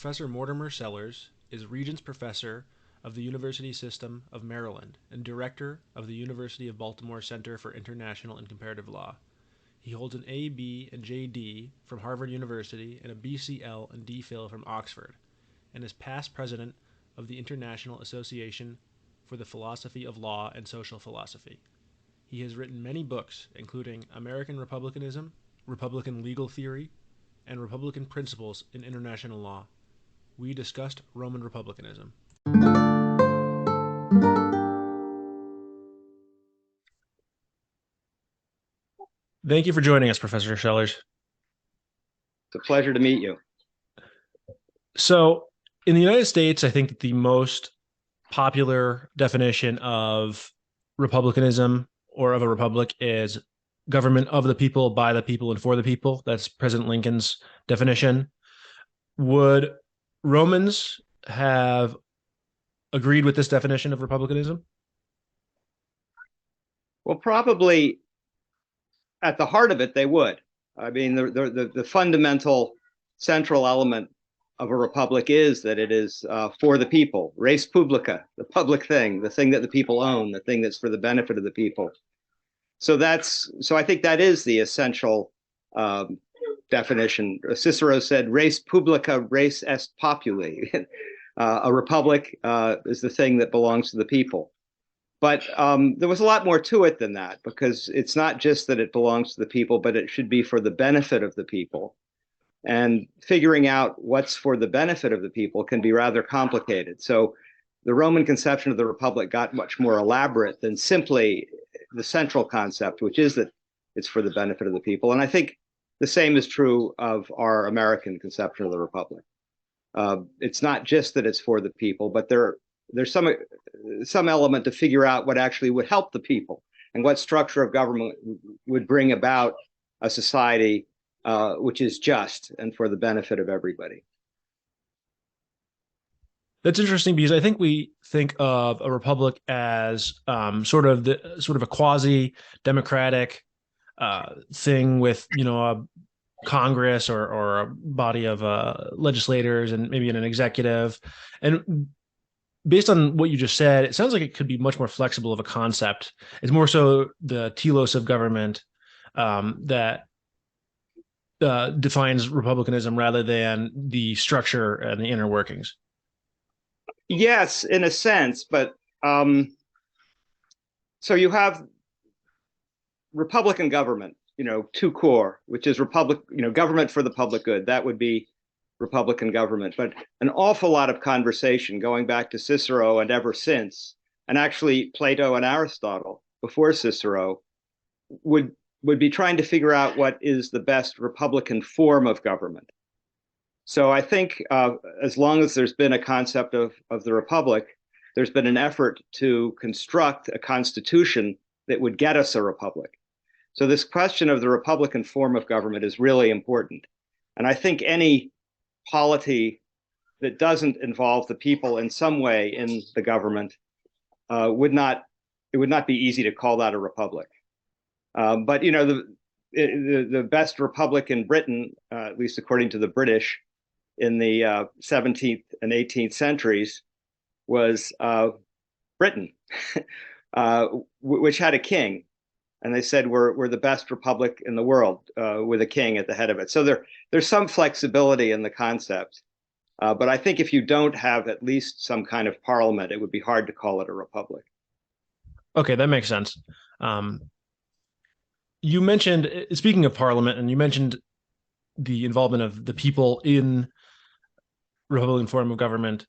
Professor Mortimer Sellers is Regents Professor of the University System of Maryland and Director of the University of Baltimore Center for International and Comparative Law. He holds an A, B, and JD from Harvard University and a BCL and DPhil from Oxford, and is past president of the International Association for the Philosophy of Law and Social Philosophy. He has written many books, including American Republicanism, Republican Legal Theory, and Republican Principles in International Law. We discussed Roman republicanism. Thank you for joining us, Professor Sellers. It's a pleasure to meet you. So, in the United States, I think that the most popular definition of republicanism or of a republic is government of the people, by the people, and for the people. That's President Lincoln's definition. Would Romans have agreed with this definition of republicanism? Well, probably at the heart of it, they would. I mean, the fundamental central element of a republic is that it is for the people, res publica, the public thing, the thing that the people own, the thing that's for the benefit of the people. So I think that is the essential definition. Cicero said, res publica, res est populi. A republic is the thing that belongs to the people. But there was a lot more to it than that, because it's not just that it belongs to the people, but it should be for the benefit of the people. And figuring out what's for the benefit of the people can be rather complicated. So the Roman conception of the republic got much more elaborate than simply the central concept, which is that it's for the benefit of the people. And I think the same is true of our American conception of the republic. It's not just that it's for the people, but there's some element to figure out what actually would help the people and what structure of government would bring about a society which is just and for the benefit of everybody. That's interesting because I think we think of a republic as sort of a quasi-democratic thing with a Congress or a body of legislators and maybe an executive. And based on what you just said, it sounds like it could be much more flexible of a concept. It's more so the telos of government that defines republicanism rather than the structure and the inner workings. Yes, in a sense, but so you have Republican government, two core, which is government for the public good. That would be Republican government. But an awful lot of conversation going back to Cicero and ever since, and actually Plato and Aristotle before Cicero, would be trying to figure out what is the best Republican form of government. So I think as long as there's been a concept of the republic, there's been an effort to construct a constitution that would get us a republic. So this question of the Republican form of government is really important. And I think any polity that doesn't involve the people in some way in the government would not be easy to call that a republic. But the best republic in Britain, at least according to the British, in the 17th and 18th centuries, was Britain, which had a king. And they said we're the best republic in the world with a king at the head of it. So there's some flexibility in the concept. But I think if you don't have at least some kind of parliament, it would be hard to call it a republic. Okay, that makes sense. You mentioned, speaking of parliament, and you mentioned the involvement of the people in Republican form of government.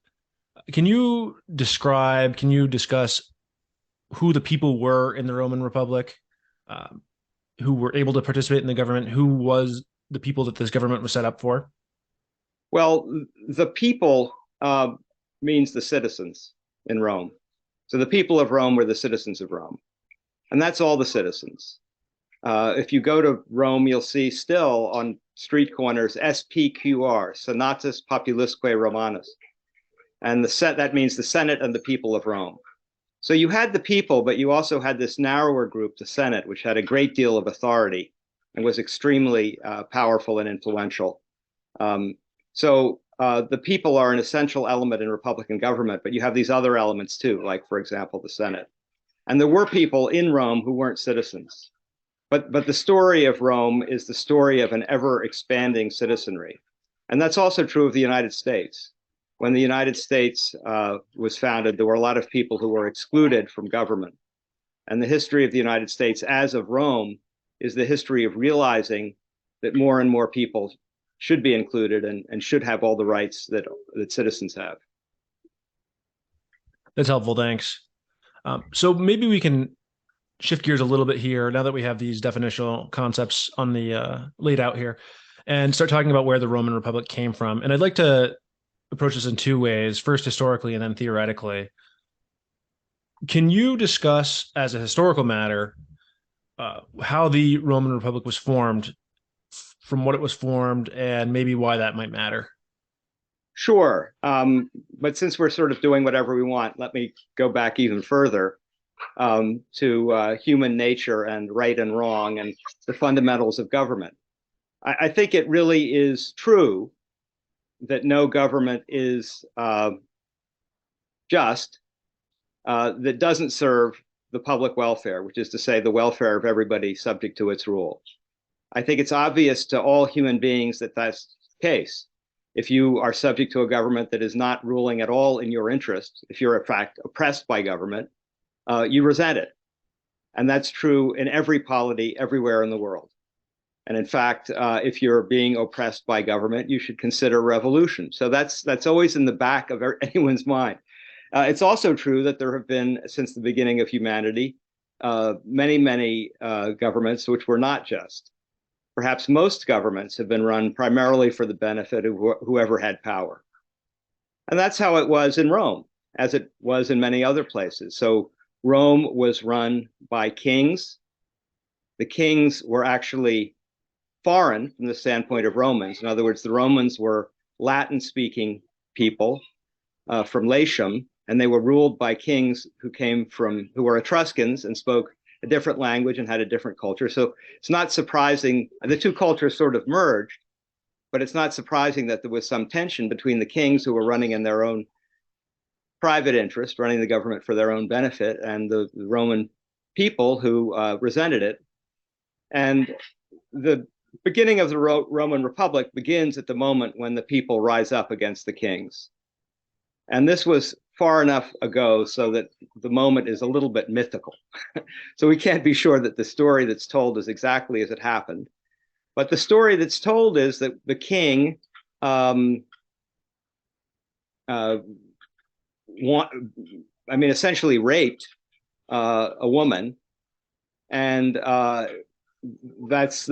Can you discuss who the people were in the Roman Republic, who were able to participate in the government? Who was the people that this government was set up for? Well, the people means the citizens in Rome. So the people of Rome were the citizens of Rome. And that's all the citizens. If you go to Rome, you'll see still on street corners SPQR, Senatus Populusque Romanus. And that means the Senate and the people of Rome. So you had the people, but you also had this narrower group, the Senate, which had a great deal of authority and was extremely powerful and influential. So the people are an essential element in Republican government, but you have these other elements too, like, for example, the Senate. And there were people in Rome who weren't citizens. But the story of Rome is the story of an ever expanding citizenry. And that's also true of the United States. When the United States was founded, there were a lot of people who were excluded from government. And the history of the United States as of Rome is the history of realizing that more and more people should be included and should have all the rights that citizens have. That's helpful. Thanks. So maybe we can shift gears a little bit here now that we have these definitional concepts on the laid out here and start talking about where the Roman Republic came from. And I'd like to approach this in two ways, first historically and then theoretically. Can you discuss, as a historical matter, how the Roman Republic was formed, from what it was formed, and maybe why that might matter? Sure. But since we're sort of doing whatever we want, let me go back even further to human nature and right and wrong and the fundamentals of government. I think it really is true that no government is just that doesn't serve the public welfare, which is to say the welfare of everybody subject to its rule. I think it's obvious to all human beings that that's the case. If you are subject to a government that is not ruling at all in your interest, if you're in fact oppressed by government, you resent it. And that's true in every polity everywhere in the world. And in fact, if you're being oppressed by government, you should consider revolution. So that's always in the back of anyone's mind. It's also true that there have been, since the beginning of humanity, many governments which were not just. Perhaps most governments have been run primarily for the benefit of whoever had power. And that's how it was in Rome, as it was in many other places. So Rome was run by kings. The kings were actually foreign from the standpoint of Romans. In other words, the Romans were Latin-speaking people from Latium, and they were ruled by kings who were Etruscans and spoke a different language and had a different culture. So it's not surprising, the two cultures sort of merged, but it's not surprising that there was some tension between the kings who were running in their own private interest, running the government for their own benefit, and the Roman people who resented it. And the beginning of the Roman Republic begins at the moment when the people rise up against the kings. And this was far enough ago so that the moment is a little bit mythical. So we can't be sure that the story that's told is exactly as it happened. But the story that's told is that the king essentially raped a woman. And that's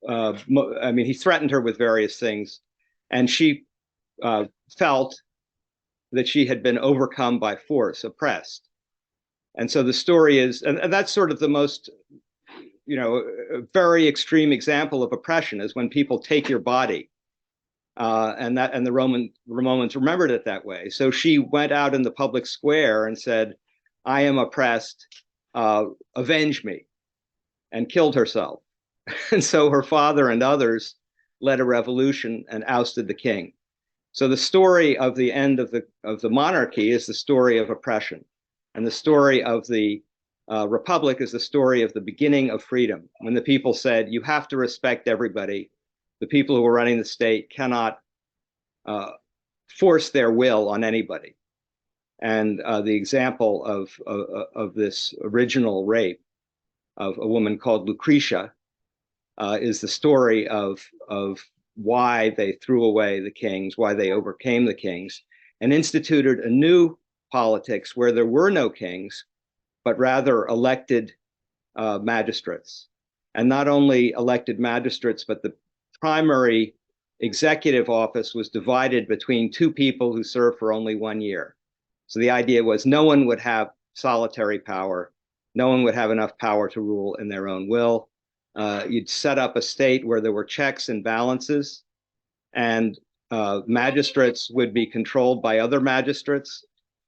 he threatened her with various things. And she felt that she had been overcome by force, oppressed. And so the story is, and that's sort of the most, very extreme example of oppression is when people take your body. And the Romans remembered it that way. So she went out in the public square and said, "I am oppressed, avenge me," and killed herself. And so her father and others led a revolution and ousted the king. So the story of the end of the monarchy is the story of oppression, and the story of the republic is the story of the beginning of freedom. When the people said, "You have to respect everybody," the people who were running the state cannot force their will on anybody. And the example of this original rape of a woman called Lucretia is the story of why they threw away the kings, why they overcame the kings, and instituted a new politics where there were no kings, but rather elected magistrates. And not only elected magistrates, but the primary executive office was divided between two people who served for only 1 year. So the idea was no one would have solitary power. No one would have enough power to rule in their own will. You'd set up a state where there were checks and balances, and magistrates would be controlled by other magistrates,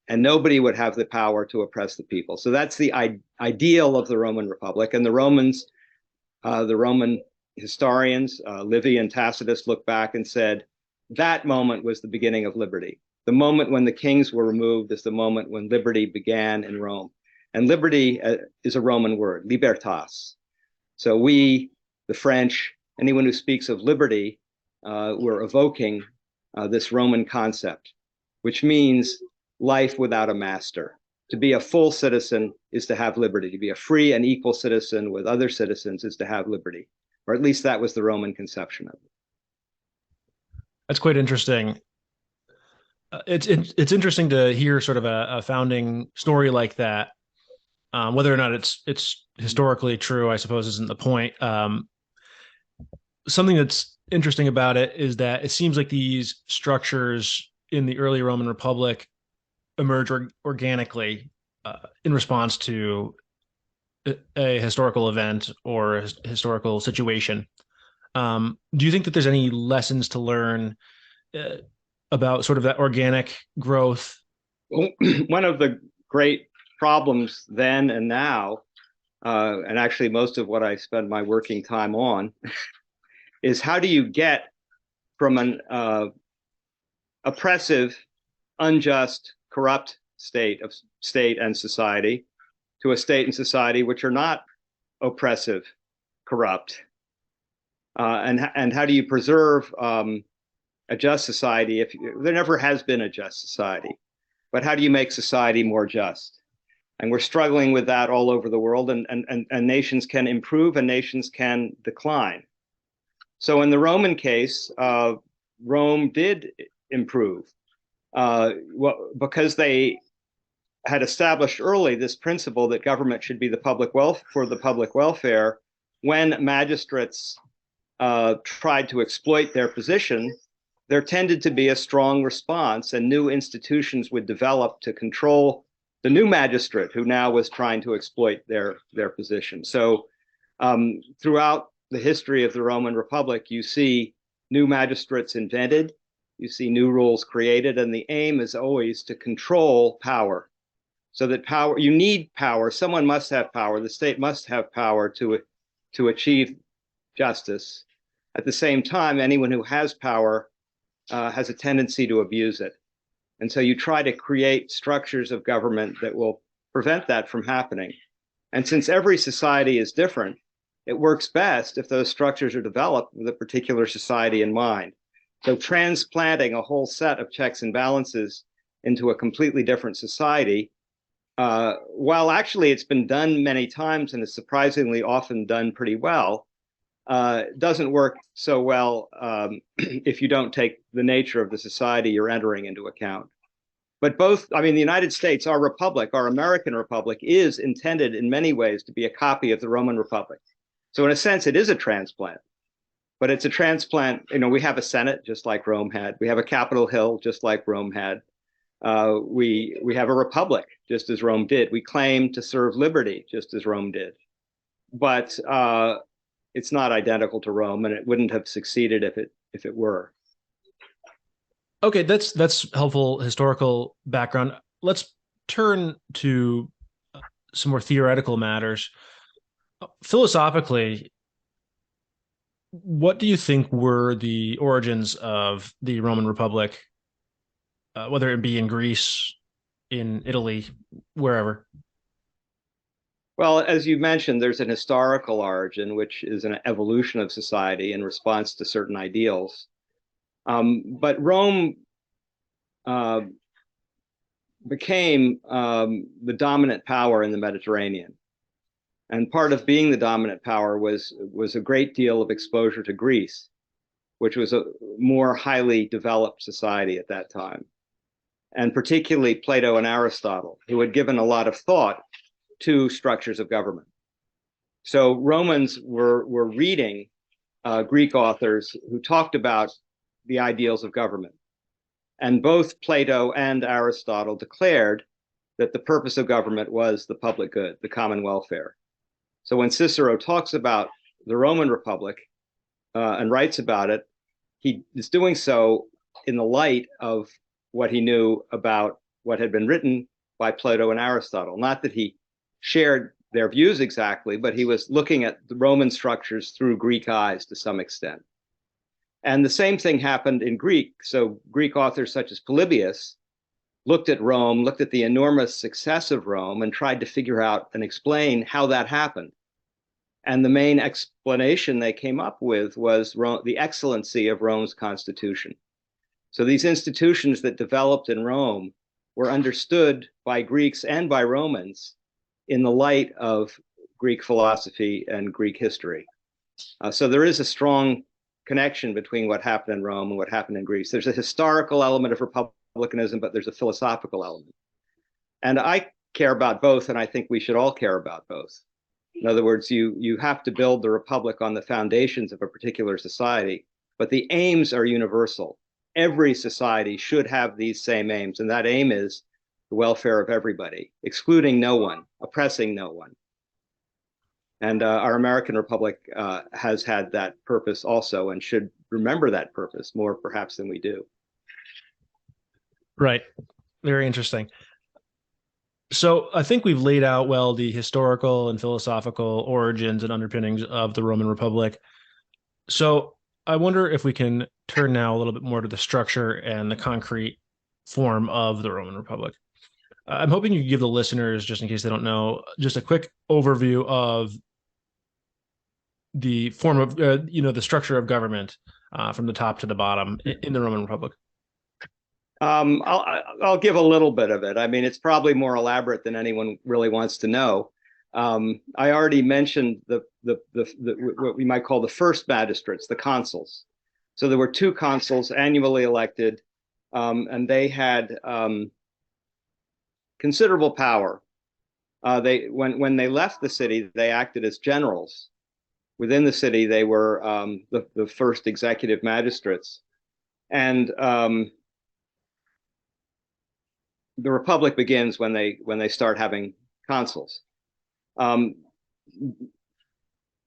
and nobody would have the power to oppress the people. So that's the ideal of the Roman Republic. And the Roman historians, Livy and Tacitus, look back and said, that moment was the beginning of liberty. The moment when the kings were removed is the moment when liberty began in Rome. And liberty is a Roman word, libertas. So we, the French, anyone who speaks of liberty, we're evoking this Roman concept, which means life without a master. To be a full citizen is to have liberty. To be a free and equal citizen with other citizens is to have liberty, or at least that was the Roman conception of it. That's quite interesting. It's interesting to hear sort of a founding story like that. Whether or not it's historically true, I suppose, isn't the point. Something that's interesting about it is that it seems like these structures in the early Roman Republic emerge organically in response to a historical event or a historical situation. Do you think that there's any lessons to learn uh, about sort of that organic growth? Well, one of the great problems then and now, and actually most of what I spend my working time on, is how do you get from an oppressive, unjust, corrupt state and society to a state and society which are not oppressive, corrupt, and how do you preserve a just society if there never has been a just society? But how do you make society more just? And we're struggling with that all over the world, and nations can improve and nations can decline. So in the Roman case, Rome did improve because they had established early this principle that government should be for the public welfare. When magistrates tried to exploit their position, there tended to be a strong response, and new institutions would develop to control the new magistrate who now was trying to exploit their position. So throughout the history of the Roman Republic, you see new magistrates invented, you see new rules created, and the aim is always to control power. So that power, you need power, someone must have power, the state must have power to achieve justice. At the same time, anyone who has power has a tendency to abuse it. And so you try to create structures of government that will prevent that from happening. And since every society is different, it works best if those structures are developed with a particular society in mind. So transplanting a whole set of checks and balances into a completely different society, while actually it's been done many times and is surprisingly often done pretty well, doesn't work so well if you don't take the nature of the society you're entering into account. But both, I mean, the United States, our republic, our American republic, is intended in many ways to be a copy of the Roman Republic. So in a sense, it is a transplant. But it's a transplant, we have a Senate just like Rome had. We have a Capitol Hill just like Rome had. We have a republic just as Rome did. We claim to serve liberty just as Rome did. But it's not identical to Rome, and it wouldn't have succeeded if it were. Okay, that's helpful historical background. Let's turn to some more theoretical matters. Philosophically, what do you think were the origins of the Roman Republic, whether it be in Greece, in Italy, wherever? Well, as you mentioned, there's an historical origin, which is an evolution of society in response to certain ideals. But Rome became the dominant power in the Mediterranean. And part of being the dominant power was a great deal of exposure to Greece, which was a more highly developed society at that time. And particularly Plato and Aristotle, who had given a lot of thought to structures of government. So Romans were reading Greek authors who talked about the ideals of government. And both Plato and Aristotle declared that the purpose of government was the public good, the common welfare. So when Cicero talks about the Roman Republic and writes about it, he is doing so in the light of what he knew about what had been written by Plato and Aristotle. Not that he shared their views exactly, but he was looking at the Roman structures through Greek eyes to some extent. And the same thing happened in Greek. So Greek authors such as Polybius looked at Rome, looked at the enormous success of Rome, and tried to figure out and explain how that happened. And the main explanation they came up with was the excellency of Rome's constitution. So these institutions that developed in Rome were understood by Greeks and by Romans in the light of Greek philosophy and Greek history. So there is a strong connection between what happened in Rome and what happened in Greece. There's a historical element of republicanism, but there's a philosophical element. And I care about both, and I think we should all care about both. In other words, you have to build the republic on the foundations of a particular society, but the aims are universal. Every society should have these same aims, and that aim is the welfare of everybody, excluding no one, oppressing no one. And our American Republic has had that purpose also, and should remember that purpose more perhaps than we do. Right. Very interesting. So I think we've laid out well the historical and philosophical origins and underpinnings of the Roman Republic. So I wonder if we can turn now a little bit more to the structure and the concrete form of the Roman Republic. I'm hoping you give the listeners, just in case they don't know, just a quick overview of the form of, the structure of government from the top to the bottom in the Roman Republic. I'll give a little bit of it. I mean, it's probably more elaborate than anyone really wants to know. I already mentioned the what we might call the first magistrates, the consuls. So there were two consuls annually elected, and they had considerable power. When they left the city, they acted as generals. Within the city, they were the first executive magistrates, and the republic begins when they start having consuls. Then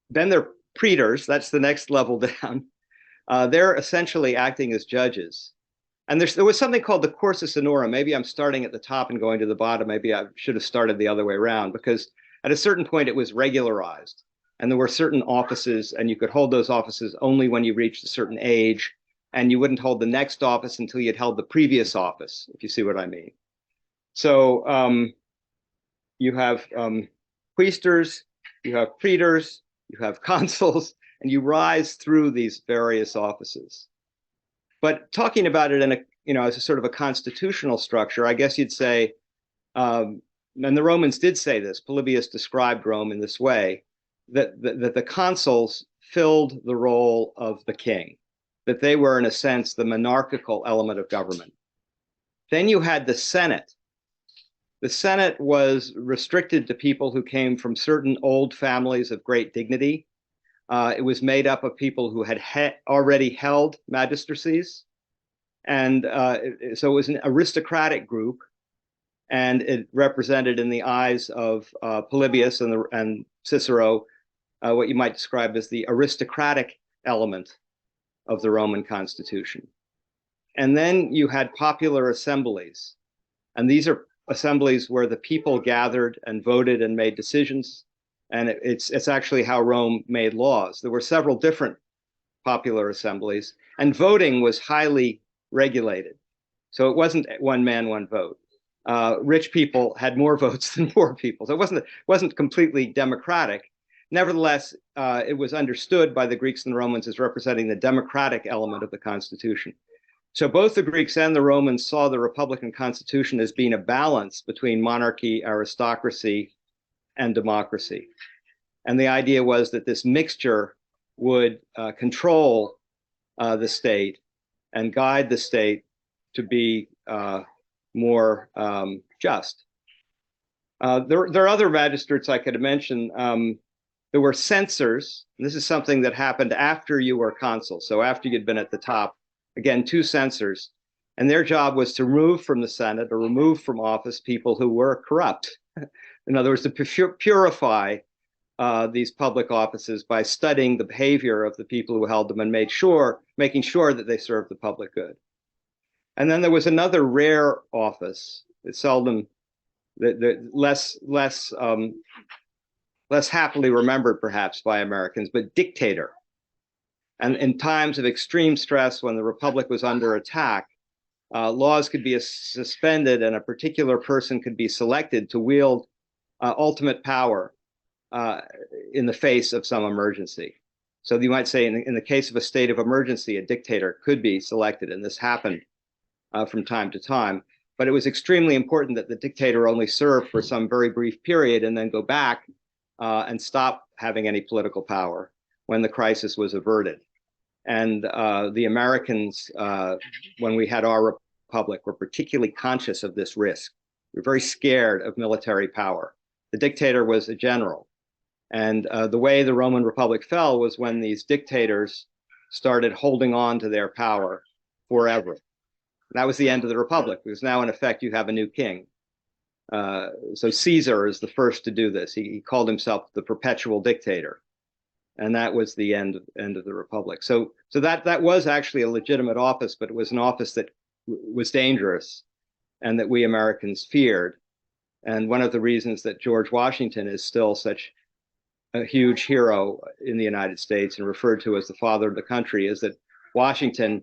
they're praetors. That's the next level down. They're essentially acting as judges. And there was something called the cursus honorum. Maybe I'm starting at the top and going to the bottom. Maybe I should have started the other way around, because at a certain point it was regularized. And there were certain offices, and you could hold those offices only when you reached a certain age. And you wouldn't hold the next office until you'd held the previous office, if you see what I mean. So you have quaestors, you have praetors, you have consuls, and you rise through these various offices. But talking about it in as a sort of a constitutional structure, I guess you'd say, and the Romans did say this, Polybius described Rome in this way, that the consuls filled the role of the king, that they were, in a sense, the monarchical element of government. Then you had the Senate. The Senate was restricted to people who came from certain old families of great dignity. It was made up of people who had already held magistracies. And so it was an aristocratic group. And it represented, in the eyes of Polybius and Cicero, what you might describe as the aristocratic element of the Roman constitution. And then you had popular assemblies. And these are assemblies where the people gathered and voted and made decisions. And it's actually how Rome made laws. There were several different popular assemblies, and voting was highly regulated. So it wasn't one man, one vote. Rich people had more votes than poor people. So it wasn't completely democratic. Nevertheless, it was understood by the Greeks and the Romans as representing the democratic element of the Constitution. So both the Greeks and the Romans saw the Republican Constitution as being a balance between monarchy, aristocracy, and democracy. And the idea was that this mixture would control the state and guide the state to be more just. There are other magistrates I could mention. There were censors. This is something that happened after you were consul. So after you'd been at the top, again, two censors. And their job was to remove from the Senate or remove from office people who were corrupt. In other words, to purify these public offices by studying the behavior of the people who held them and making sure that they served the public good. And then there was another rare office that seldom, less happily remembered perhaps by Americans, but dictator. And in times of extreme stress, when the republic was under attack, laws could be suspended and a particular person could be selected to wield ultimate power in the face of some emergency. So you might say in the case of a state of emergency, a dictator could be selected, and this happened from time to time. But it was extremely important that the dictator only serve for some very brief period and then go back and stop having any political power when the crisis was averted. And the Americans, when we had our republic, were particularly conscious of this risk. We were very scared of military power. The dictator was a general. And the way the Roman Republic fell was when these dictators started holding on to their power forever. That was the end of the republic, because now, in effect, you have a new king. So Caesar is the first to do this. He called himself the perpetual dictator. And that was the end of the republic. So that was actually a legitimate office, but it was an office that was dangerous and that we Americans feared. And one of the reasons that George Washington is still such a huge hero in the United States and referred to as the father of the country is that Washington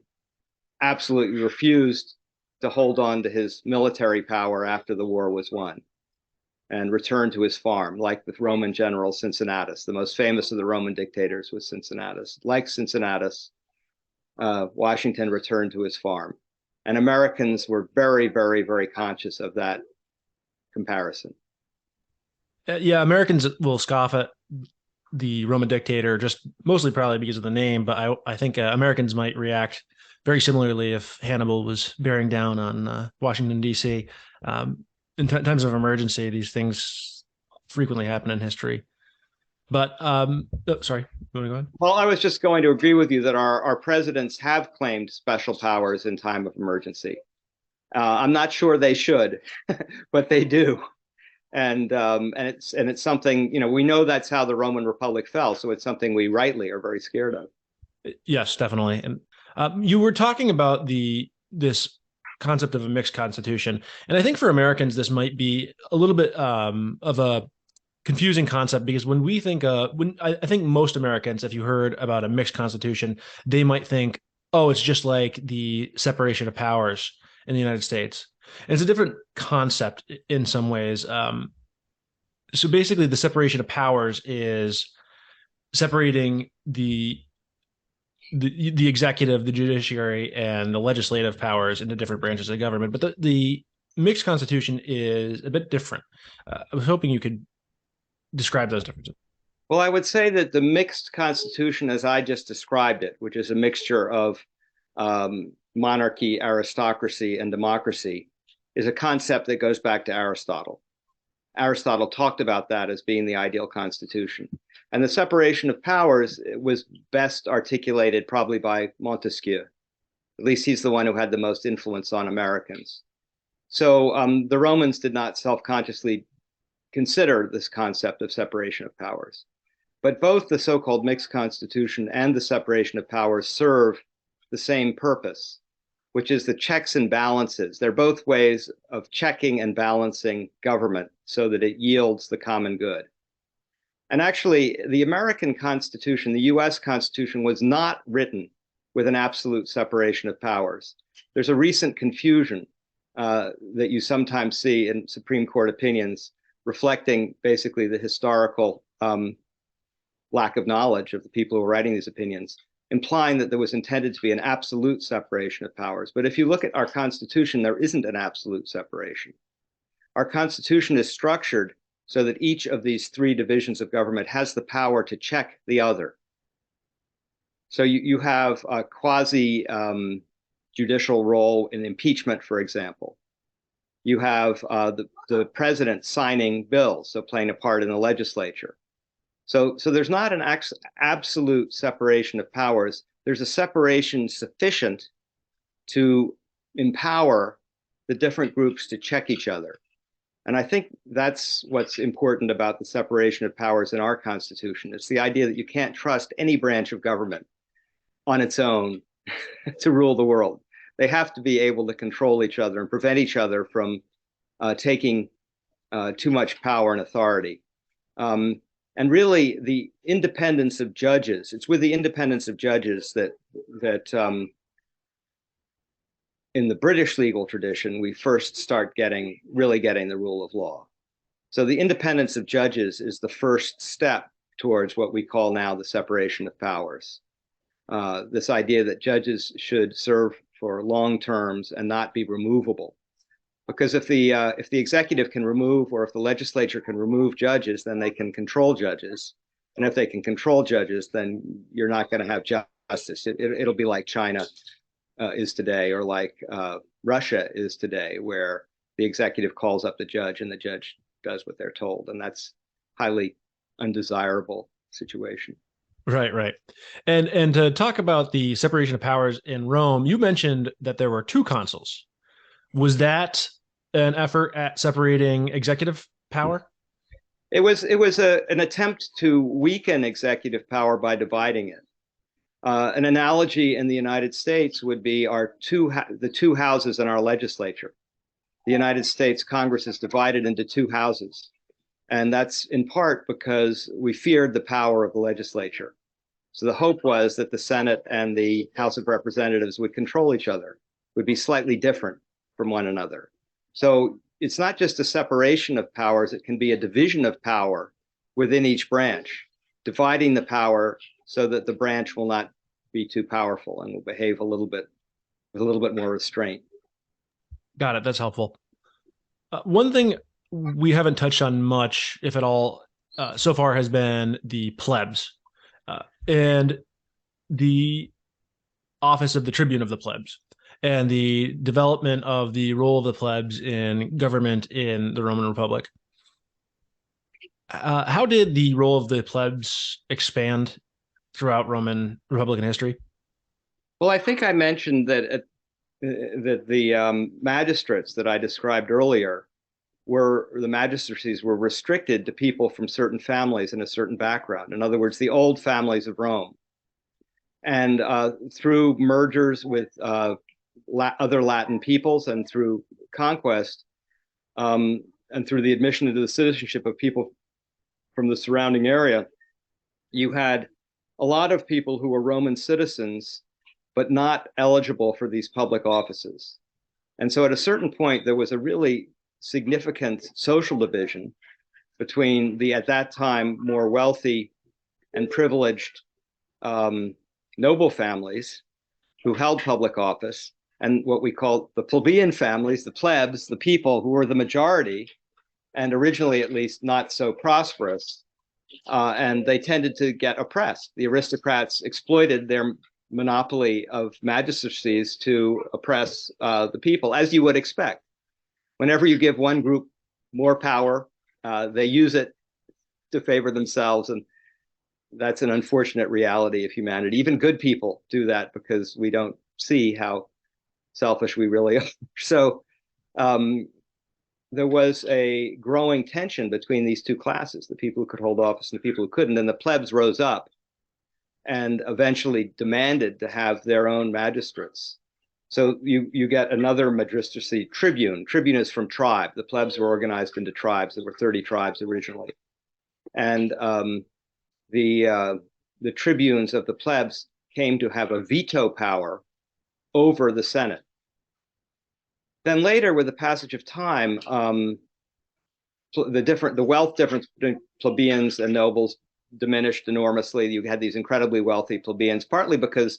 absolutely refused to hold on to his military power after the war was won and returned to his farm, like the Roman general Cincinnatus. The most famous of the Roman dictators was Cincinnatus. Like Cincinnatus, Washington returned to his farm. And Americans were very, very, very conscious of that comparison. Yeah, Americans will scoff at the Roman dictator just mostly probably because of the name, but I think Americans might react very similarly if Hannibal was bearing down on Washington, D.C. In times of emergency, these things frequently happen in history. But sorry, you want to go ahead? Well, I was just going to agree with you that our presidents have claimed special powers in time of emergency. I'm not sure they should, but they do. And it's something, we know that's how the Roman Republic fell. So it's something we rightly are very scared of. Yes, definitely. And you were talking about this concept of a mixed constitution. And I think for Americans, this might be a little bit of a confusing concept, because when we think, I think most Americans, if you heard about a mixed constitution, they might think, oh, it's just like the separation of powers in the United States. And it's a different concept in some ways. So basically, the separation of powers is separating the executive, the judiciary, and the legislative powers into different branches of the government. But the mixed constitution is a bit different. I was hoping you could describe those differences. Well, I would say that the mixed constitution, as I just described it, which is a mixture of monarchy, aristocracy, and democracy, is a concept that goes back to Aristotle. Aristotle talked about that as being the ideal constitution. And the separation of powers was best articulated probably by Montesquieu. At least he's the one who had the most influence on Americans. So the Romans did not self-consciously consider this concept of separation of powers. But both the so-called mixed constitution and the separation of powers serve the same purpose, which is the checks and balances. They're both ways of checking and balancing government so that it yields the common good. And actually, the American Constitution, the US Constitution, was not written with an absolute separation of powers. There's a recent confusion that you sometimes see in Supreme Court opinions reflecting basically the historical lack of knowledge of the people who were writing these opinions, implying that there was intended to be an absolute separation of powers. But if you look at our Constitution, there isn't an absolute separation. Our Constitution is structured so that each of these three divisions of government has the power to check the other. So you have a quasi judicial role in impeachment, for example. You have the president signing bills, so playing a part in the legislature. So there's not an absolute separation of powers. There's a separation sufficient to empower the different groups to check each other. And I think that's what's important about the separation of powers in our Constitution. It's the idea that you can't trust any branch of government on its own to rule the world. They have to be able to control each other and prevent each other from taking too much power and authority. And really, the independence of judges, it's with the independence of judges that in the British legal tradition, we first start really getting the rule of law. So the independence of judges is the first step towards what we call now the separation of powers. This idea that judges should serve for long terms and not be removable. Because if the executive can remove, or if the legislature can remove judges, then they can control judges. And if they can control judges, then you're not going to have justice. It'll be like China is today, or like Russia is today, where the executive calls up the judge and the judge does what they're told. And that's highly undesirable situation. Right, right. And to talk about the separation of powers in Rome, you mentioned that there were two consuls. Was that an effort at separating executive power? It was an attempt to weaken executive power by dividing it. An analogy in the United States would be the two houses in our legislature. The United States Congress is divided into two houses. And that's in part because we feared the power of the legislature. So the hope was that the Senate and the House of Representatives would control each other, would be slightly different from one another. So it's not just a separation of powers, it can be a division of power within each branch, dividing the power so that the branch will not be too powerful and will behave a little bit with a little bit more restraint. Got it. That's helpful. One thing we haven't touched on much, if at all, so far has been the plebs and the office of the tribune of the plebs and the development of the role of the plebs in government in the Roman Republic. How did the role of the plebs expand throughout Roman Republican history? Well, I think I mentioned that the magistrates that I described earlier the magistracies were restricted to people from certain families and a certain background. In other words, the old families of Rome. And through mergers with other Latin peoples and through conquest and through the admission into the citizenship of people from the surrounding area, you had a lot of people who were Roman citizens, but not eligible for these public offices. And so at a certain point, there was a really significant social division between the, at that time, more wealthy and privileged noble families who held public office, and what we call the plebeian families, the plebs, the people who were the majority, and originally at least not so prosperous. And they tended to get oppressed. The aristocrats exploited their monopoly of magistracies to oppress the people, as you would expect. Whenever you give one group more power, they use it to favor themselves. And that's an unfortunate reality of humanity. Even good people do that because we don't see how selfish we really are. So there was a growing tension between these two classes, the people who could hold office and the people who couldn't. And the plebs rose up and eventually demanded to have their own magistrates. So you get another magistracy, tribune. Tribune is from tribe. The plebs were organized into tribes. There were 30 tribes originally. And the tribunes of the plebs came to have a veto power over the Senate. Then later, with the passage of time, the wealth difference between plebeians and nobles diminished enormously. You had these incredibly wealthy plebeians, partly because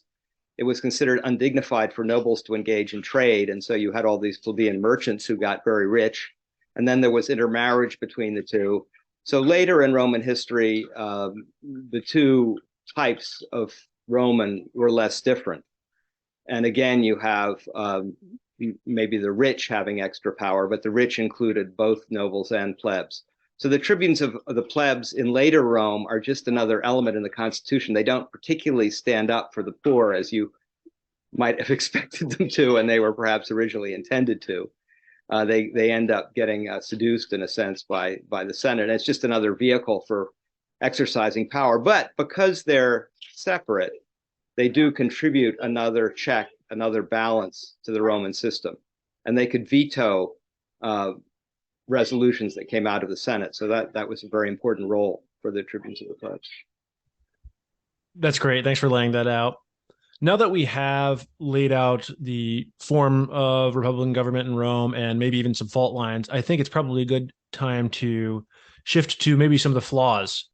it was considered undignified for nobles to engage in trade. And so you had all these plebeian merchants who got very rich. And then there was intermarriage between the two. So later in Roman history, the two types of Roman were less different. And again, you have maybe the rich having extra power, but the rich included both nobles and plebs. So the tribunes of the plebs in later Rome are just another element in the Constitution. They don't particularly stand up for the poor as you might have expected them to, and they were perhaps originally intended to. They end up getting seduced in a sense by the Senate. And it's just another vehicle for exercising power. But because they're separate, they do contribute another check, another balance to the Roman system. And they could veto resolutions that came out of the Senate. So that was a very important role. for the Tribunes of the Pledge. That's great. Thanks for laying that out. Now that we have laid out the form of Republican government in Rome and maybe even some fault lines, I think it's probably a good time to shift to maybe some of the flaws.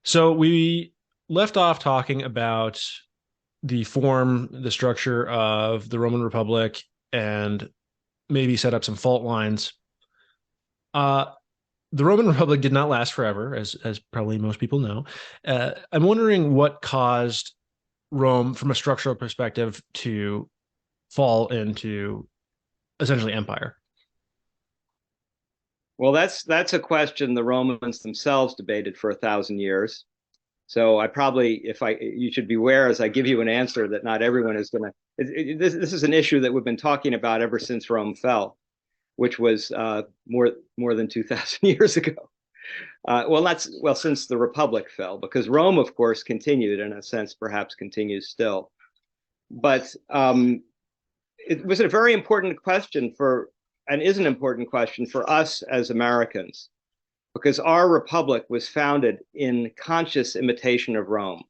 So we left off talking about the form, the structure of the Roman Republic, and maybe set up some fault lines. The Roman Republic did not last forever, as probably most people know. I'm wondering what caused Rome, from a structural perspective, to fall into essentially empire. Well, that's a question the Romans themselves debated for 1,000 years. So I probably, you should beware as I give you an answer that not everyone is going to. This is an issue that we've been talking about ever since Rome fell, which was more than 2,000 years ago. Since the Republic fell, because Rome, of course, continued, in a sense, perhaps continues still. But it was a very important question and is an important question for us as Americans, because our republic was founded in conscious imitation of Rome.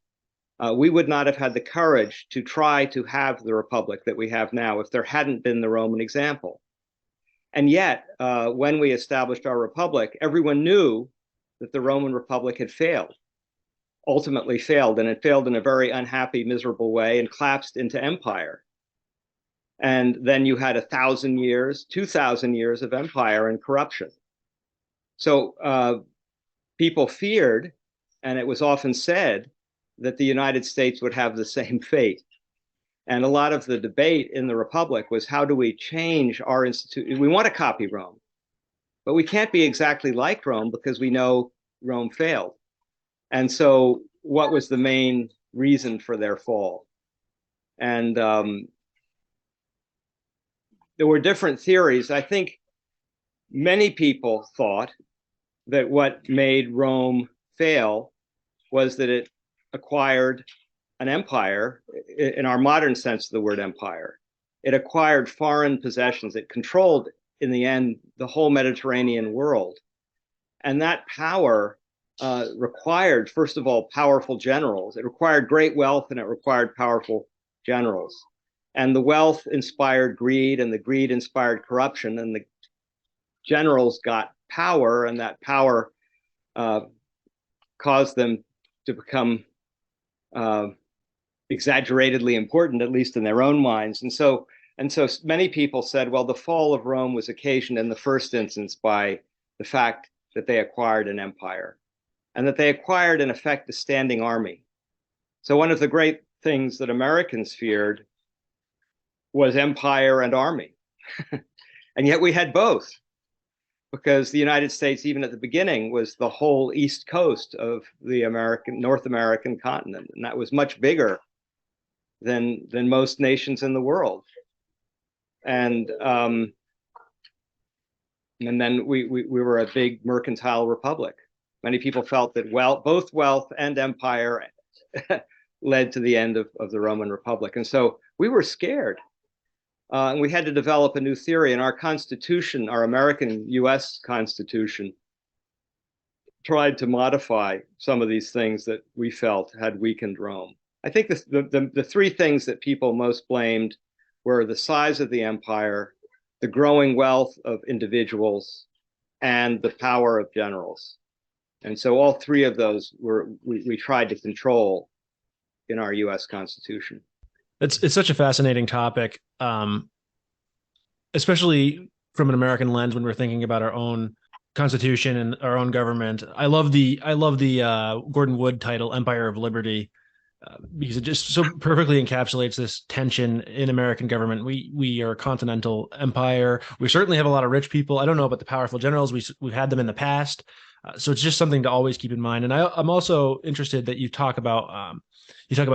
We would not have had the courage to try to have the republic that we have now if there hadn't been the Roman example. And yet, when we established our republic, everyone knew that the Roman Republic had ultimately failed, and it failed in a very unhappy, miserable way and collapsed into empire. And then you had 1,000 years, 2,000 years of empire and corruption. So people feared, and it was often said, that the United States would have the same fate. And a lot of the debate in the Republic was, how do we change our institution? We want to copy Rome, but we can't be exactly like Rome because we know Rome failed. And so what was the main reason for their fall? And there were different theories. I think many people thought that what made Rome fail was that it acquired an empire, in our modern sense of the word empire. It acquired foreign possessions. It controlled, in the end, the whole Mediterranean world. And that power required, first of all, powerful generals. It required great wealth, and it required powerful generals. And the wealth inspired greed, and the greed inspired corruption, and the generals got power, and that power caused them to become exaggeratedly important, at least in their own minds. And so many people said, well, the fall of Rome was occasioned in the first instance by the fact that they acquired an empire, and that they acquired, in effect, a standing army. So one of the great things that Americans feared was empire and army. And yet we had both, because the United States, even at the beginning, was the whole East Coast of the North American continent. And that was much bigger than most nations in the world. And then we were a big mercantile republic. Many people felt that both wealth and empire led to the end of the Roman Republic. And so we were scared. And we had to develop a new theory. And our Constitution, our American US Constitution, tried to modify some of these things that we felt had weakened Rome. I think the three things that people most blamed were the size of the empire, the growing wealth of individuals, and the power of generals. And so all three of those we tried to control in our US Constitution. It's such a fascinating topic, especially from an American lens when we're thinking about our own constitution and our own government. I love the Gordon Wood title, Empire of Liberty, because it just so perfectly encapsulates this tension in American government. We are a continental empire. We certainly have a lot of rich people. I don't know about the powerful generals. We've had them in the past, so it's just something to always keep in mind. And I'm also interested that you talk about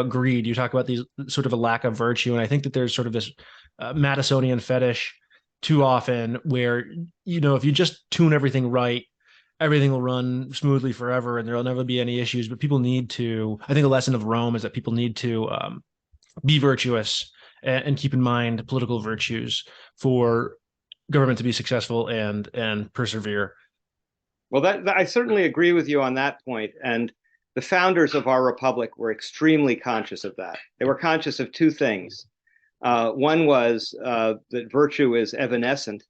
greed. You talk about these sort of a lack of virtue, and I think that there's sort of this Madisonian fetish too often, where if you just tune everything right, everything will run smoothly forever and there'll never be any issues. But people need to, I think a lesson of Rome is that people need to be virtuous and keep in mind political virtues for government to be successful and persevere. Well, I certainly agree with you on that point. And the founders of our republic were extremely conscious of that. They were conscious of two things. One was that virtue is evanescent.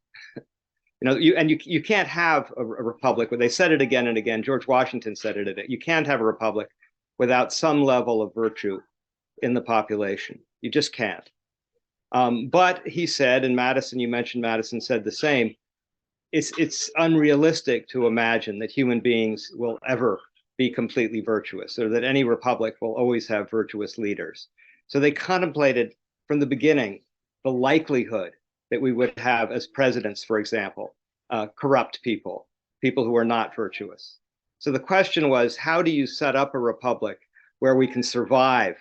You can't have a republic. They said it again and again. George Washington said it. You can't have a republic without some level of virtue in the population. You just can't. But he said, and Madison, you mentioned Madison said the same. It's unrealistic to imagine that human beings will ever be completely virtuous, or that any republic will always have virtuous leaders. So they contemplated from the beginning the likelihood that we would have as presidents, for example, corrupt people, people who are not virtuous. So the question was, how do you set up a republic where we can survive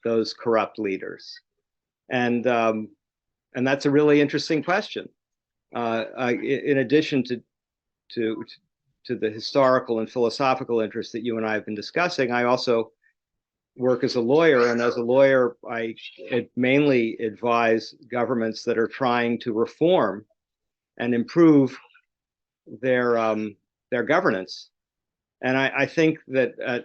those corrupt leaders? And that's a really interesting question. In addition to the historical and philosophical interests that you and I have been discussing, I also work as a lawyer, and as a lawyer, I mainly advise governments that are trying to reform and improve their governance. And I think that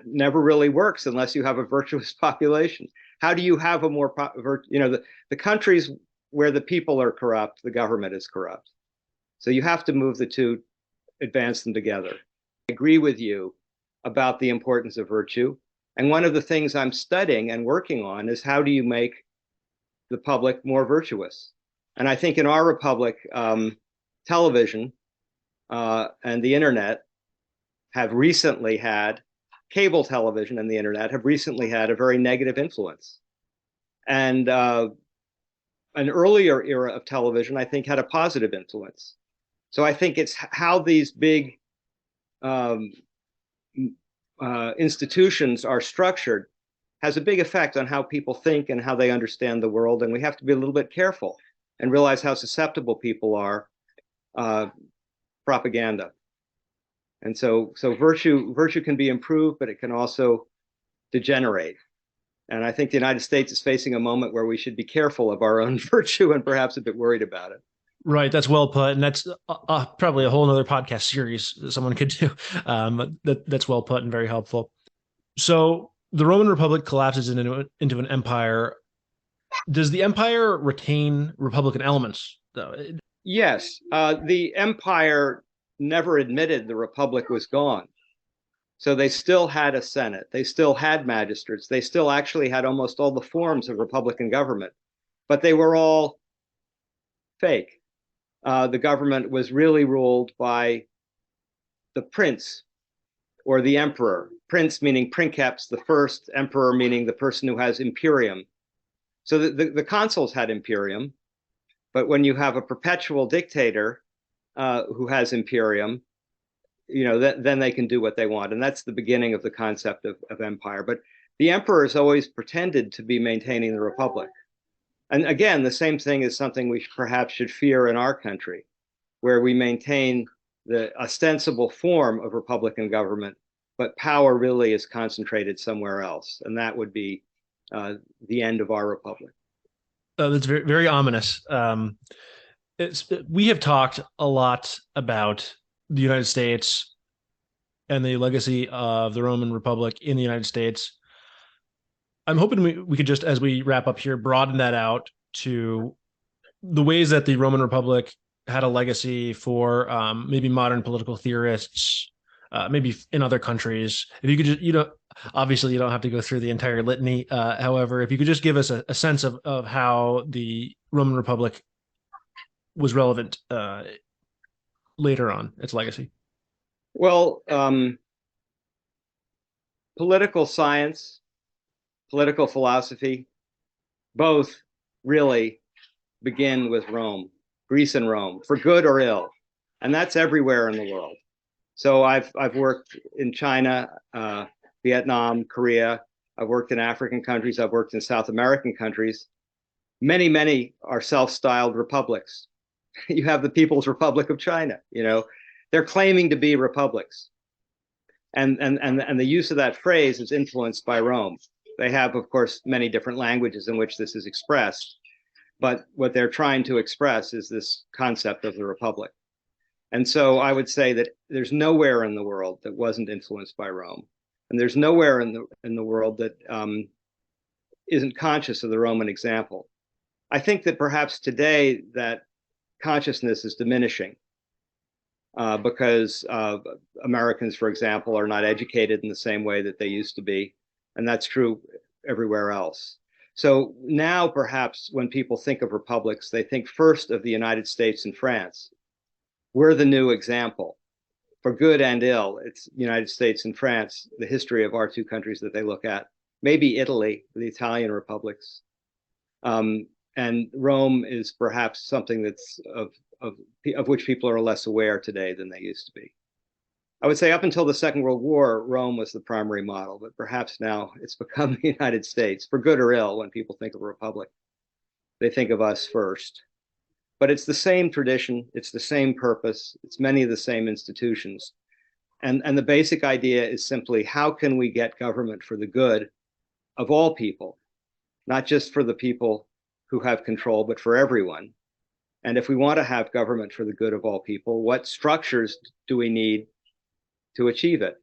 never really works unless you have a virtuous population. How do you have a more, the countries where the people are corrupt, the government is corrupt. So you have to move the two, advance them together. I agree with you about the importance of virtue. And one of the things I'm studying and working on is how do you make the public more virtuous? And I think in our republic, television and the internet have recently had, cable television and the internet have recently had a very negative influence. And an earlier era of television, I think, had a positive influence. So I think it's how these big institutions are structured has a big effect on how people think and how they understand the world. And we have to be a little bit careful and realize how susceptible people are propaganda. And so virtue can be improved, but it can also degenerate. And I think the United States is facing a moment where we should be careful of our own virtue and perhaps a bit worried about it. Right, that's well put, and that's probably a whole other podcast series that someone could do. That's well put and very helpful. So the Roman Republic collapses into an empire. Does the empire retain republican elements, though? Yes, the empire never admitted the republic was gone. So they still had a Senate, they still had magistrates, they still actually had almost all the forms of republican government, but they were all fake. The government was really ruled by the prince or the emperor. Prince meaning princeps, the first, emperor meaning the person who has imperium. So the consuls had imperium, but when you have a perpetual dictator who has imperium, then they can do what they want. And that's the beginning of the concept of empire. But the emperors always pretended to be maintaining the republic. And again, the same thing is something we perhaps should fear in our country, where we maintain the ostensible form of republican government, but power really is concentrated somewhere else. And that would be the end of our republic. That's very, very ominous. We have talked a lot about the United States and the legacy of the Roman Republic in the United States. I'm hoping we could just, as we wrap up here, broaden that out to the ways that the Roman Republic had a legacy for maybe modern political theorists, maybe in other countries. If you could just, obviously you don't have to go through the entire litany. However, if you could just give us a sense of how the Roman Republic was relevant later on, its legacy. Well, political science, political philosophy, both really begin with Rome, Greece and Rome, for good or ill. And that's everywhere in the world. So I've worked in China, Vietnam, Korea. I've worked in African countries. I've worked in South American countries. Many are self-styled republics. You have the People's Republic of China. They're claiming to be republics. And the use of that phrase is influenced by Rome. They have, of course, many different languages in which this is expressed, but what they're trying to express is this concept of the republic. And so I would say that there's nowhere in the world that wasn't influenced by Rome, and there's nowhere in the world that isn't conscious of the Roman example. I think that perhaps today that consciousness is diminishing because Americans, for example, are not educated in the same way that they used to be, and that's true everywhere else. So now, perhaps, when people think of republics, they think first of the United States and France. We're the new example. For good and ill, it's United States and France, the history of our two countries that they look at. Maybe Italy, the Italian republics. And Rome is perhaps something that's of which people are less aware today than they used to be. I would say up until the Second World War, Rome was the primary model, but perhaps now it's become the United States, for good or ill. When people think of a republic, they think of us first. But it's the same tradition, it's the same purpose, it's many of the same institutions. And the basic idea is simply, how can we get government for the good of all people, not just for the people who have control, but for everyone? And if we want to have government for the good of all people, what structures do we need to achieve it?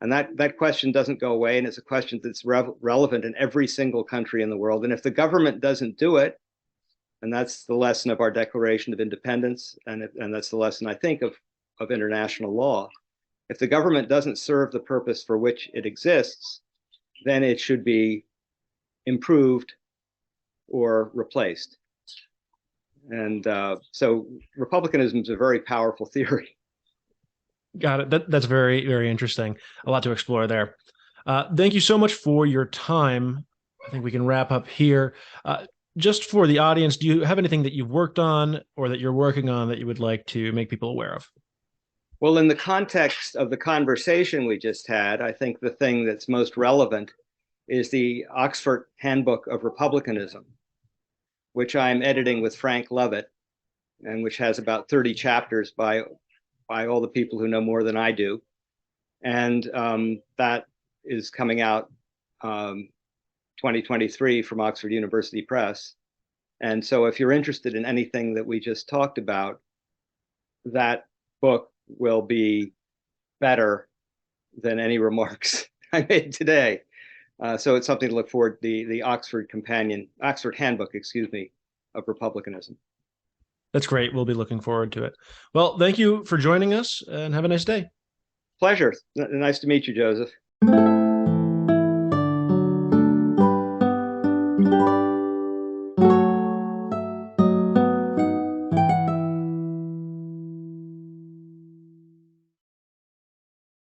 And that question doesn't go away, and it's a question that's relevant in every single country in the world. And if the government doesn't do it, and that's the lesson of our Declaration of Independence, and that's the lesson, I think, of international law. If the government doesn't serve the purpose for which it exists, then it should be improved or replaced. And so republicanism is a very powerful theory. Got it. That's very, very interesting. A lot to explore there. Thank you so much for your time. I think we can wrap up here. Just for the audience, do you have anything that you've worked on or that you're working on that you would like to make people aware of? Well, in the context of the conversation we just had, I think the thing that's most relevant is the Oxford Handbook of Republicanism, which I'm editing with Frank Lovett, and which has about 30 chapters by all the people who know more than I do. And that is coming out 2023 from Oxford University Press. And so if you're interested in anything that we just talked about, that book will be better than any remarks I made today. So it's something to look forward to, the Oxford Handbook, of Republicanism. That's great. We'll be looking forward to it. Well, thank you for joining us, and have a nice day. Pleasure. Nice to meet you, Joseph.